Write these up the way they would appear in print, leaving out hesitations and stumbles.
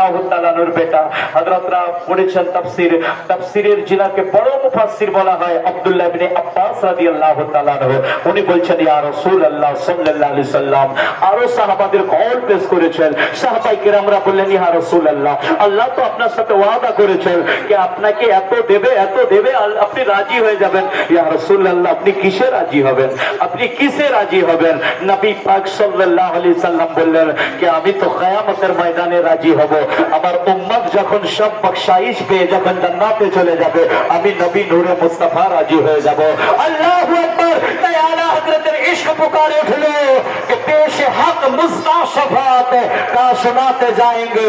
রাদিয়াল্লাহু তাআলা আনহুর বেটা হযরতরা পড়েছেন তাফসীর, তাফসীরের জিনাকে বড় মুফাসসির বলা হয় আব্দুল্লাহ ইবনে আব্বাস রাদিয়াল্লাহু তাআলা আনহু। উনি বলছেন ইয়া রাসূলুল্লাহ সাল্লাল্লাহু আলাইহি সাল্লাম, আরো সাহাবাদের কল পেশ করেছেন। সাহাবায়ে কেরামরা বললেন ইয়া রাসূলুল্লাহ, আল্লাহ তো আপনার সাথে ওয়াদা করেছেন যে আপনাকে এত দেবে, এত দেবে, আপনি রাজি হয়ে যাবেন। ইয়া রাসূলুল্লাহ, আপনি কিসে রাজি হবেন? আপনি কিসে রাজি হবেন? নবী পাক সাল্লাল্লাহু আলাইহি সাল্লাম বললেন যে আমি তো কিয়ামতের ময়দানে রাজি হব। আমার উম্মত যখন সব বখশাইশ পেয়ে যখন জান্নাতে চলে যাবে, আমি নবী নূরে মুস্তাফা রাজি হয়ে যাব। আল্লাহু আকবার। তাই আলা হযরতের ইশক পুকারে উঠলো कि पेश हक मुस्ता शफात का सुनाते जाएंगे,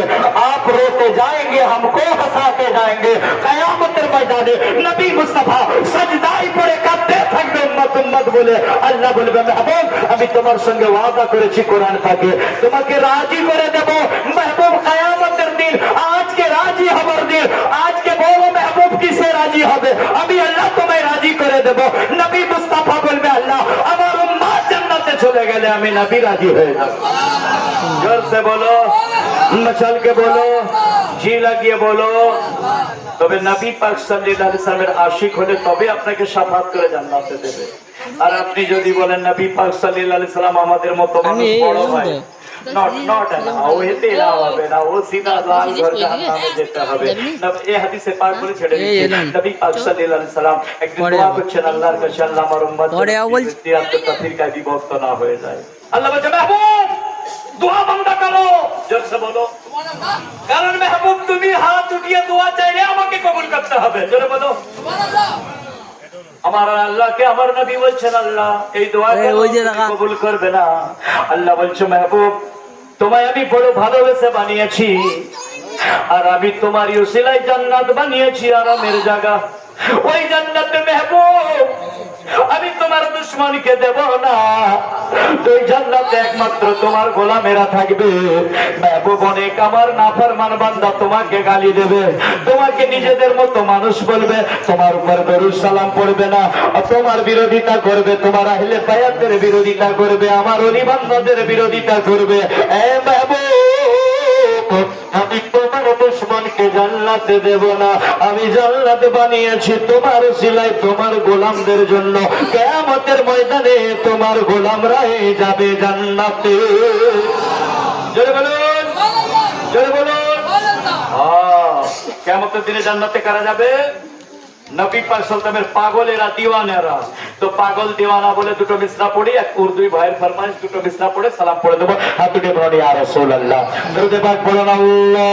आप रोते जाएंगे, हमको हंसाते जाएंगे। कियामतेर ময়দানে নবী মুস্তাফা সাজদায় পড়ে কাঁদতে থাকবে উম্মত উম্মত বলে। আল্লাহ বলবে মাহবুব, আমি তোমার সঙ্গে ওয়াদা করেছি কোরআন থেকে, তোমাকে রাজি করে দেব। মাহবুব কিয়ামতের দিন, আজকে রাজি হবার দিন, আজকে বলো মাহবুব কিসে রাজি হবে? আমি আল্লাহ তোমায় রাজি করে দেব। নবী মুস্তাফা বলবে আল্লাহ আমার উম্মত জান্নাতে চলে গেলে আমি নবী রাজি হয়ে যাব। জোর সে বলো, মচল के बोलो, जी লাগিয়ে বলো। তবে নবী পাক সাল্লাল্লাহু আলাইহি ওয়াসাল্লামের আশিক হলে তবে আপনাকে শাফাত করে জান্নাতে দেবে। আর আপনি যদি বলেন নবী পাক সাল্লাল্লাহু আলাইহি ওয়াসাল্লাম আমাদের মতো মানুষ বড় ভাই, not ও হেতে হবে না, ও সিধা লাল ঘর জাহান্নামে যেতে হবে। এই হাদিসে পাক বলে ছেড়ে দিয়েছে নবী পাক সাল্লাল্লাহু আলাইহি ওয়াসাল্লাম একদিন দোয়া করছেন আল্লাহর কাছে, আল্লাহ আমার উম্মত তাফসীর বিভক্ত না হয়ে যায়। আল্লাহ বলে মাহবুব দোয়া বান্দা করো, জোরসে বলো সুবহানাল্লাহ। কারণ মাহবুব তুমি হাত উঠিয়ে দোয়া চাইলে আমাকে কবুল করতে হবে। জোরে বলো সুবহানাল্লাহ। আমার আল্লাহকে আমার নবী বলছেন আল্লাহ এই দোয়াকে কবুল করবে না। আল্লাহ বলছে মাহবুব তোমায় আমি বড় ভালোবেসে বানিয়েছি, আর আমি তোমারই উসিলায় জান্নাত বানিয়েছি আরামের জায়গা। ওই জান্নাতে মাহবুব আমি তোমার দুশমনকে দেব না, ওই জান্নাতে একমাত্র তোমার গোলামেরা থাকবে। মাহবুব অনেক আমার নাফরমান বান্দা তোমাকে গালি দেবে, তোমাকে নিজেদের মতো মানুষ বলবে, তোমার উপর দরুদ সালাম পড়বে না, তোমার বিরোধিতা করবে, তোমার আহলে বায়াতের বিরোধিতা করবে, আমার ওলি বান্দাদের বিরোধিতা করবে। এ মাহবুব আমি তোমার দুশমনকে জান্নাতে দেব না, আমি জান্নাত বানিয়েছি তোমার উসিলায় তোমার গোলামদের জন্য। কিয়ামতের ময়দানে তোমার গোলামরা যাবে জান্নাতে। জোরে বলুন, জোরে বলুন। কিয়ামতের দিনে জান্নাতে কারা যাবে? নবী পাক সাল্লামের পাগলেরা, দিওয়ানেরা। তো পাগল দিওয়ানা বলে দুটো মিসরা পড়ি, এক উর্দুই ভাইয়ের ফরমাইশ, দুটো মিসরা পড়ে সালাম পড়ে দেবো। হাত উঠে বলি ইয়া রাসূলুল্লাহ, দরুদ পাক বলুন আল্লাহ।